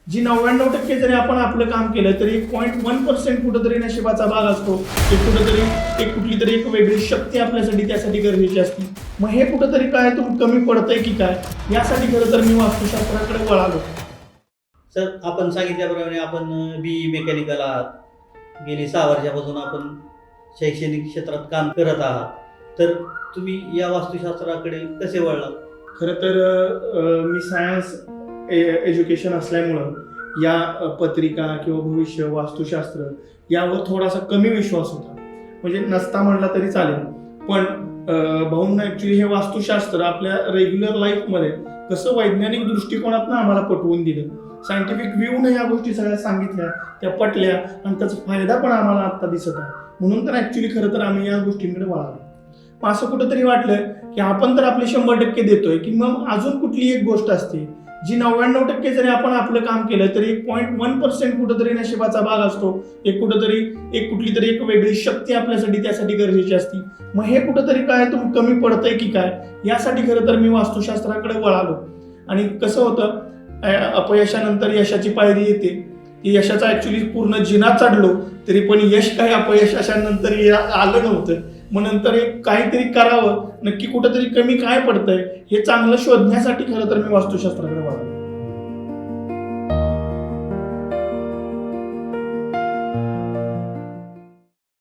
जी 99% जरी आपण आपलं काम केलं तरी 0.1% कुठंतरी नशिबाचा भाग असतो. ते कुठंतरी कुठली तरी एक वेगळी शक्ती आपल्यासाठी त्यासाठी गरजेची असते. मग हे कुठंतरी काय कमी पडतंय की काय, यासाठी खरं तर मी वास्तुशास्त्राकडे वळालो. सर, आपण सांगितल्याप्रमाणे आपण BE मेकॅनिकल आहात. गेली 6 वर्षापासून आपण शैक्षणिक क्षेत्रात काम करत आहात. तर तुम्ही या वास्तुशास्त्राकडे कसे वळलात? खरं तर मी सायन्स एज्युकेशन असल्यामुळं या पत्रिका किंवा भविष्य वास्तुशास्त्र यावर थोडासा कमी विश्वास होता. म्हणजे नसता म्हणला तरी चालेल. पण भाऊंना ॲक्च्युली हे वास्तुशास्त्र आपल्या रेग्युलर लाईफमध्ये कसं वैज्ञानिक दृष्टिकोनातनं आम्हाला पटवून दिलं. सायंटिफिक व्ह्यूनं या गोष्टी सगळ्या सांगितल्या, त्या पटल्या आणि त्याचा फायदा पण आम्हाला आत्ता दिसत आहे. म्हणून तर ॲक्च्युली खरं तर आम्ही या गोष्टींकडे वळालो. मग असं कुठंतरी वाटलं की आपण तर आपले 100% देतोय, की मग अजून कुठली एक गोष्ट असते जी 99% जरी आपण आपलं काम केलं तरी 0.1% कुठंतरी नशिबाचा भाग असतो. कुठंतरी कुठली तरी एक वेगळी शक्ती आपल्यासाठी त्यासाठी गरजेची असते. मग हे कुठंतरी काय कमी पडतंय की काय, यासाठी खरं तर मी वास्तुशास्त्राकडे वळालो. आणि कसं होतं, अपयशानंतर यशाची पायरी येते. की यशाचा ॲक्च्युली पूर्ण जिना चढलो तरी पण यश काही अपयशानंतर आलं नव्हतं. मग नंतर एक काहीतरी करावं, नक्की कुठंतरी कमी काय पडतंय हे चांगलं शोधण्यासाठी खरं तर मी वास्तुशास्त्राकडे वळालो.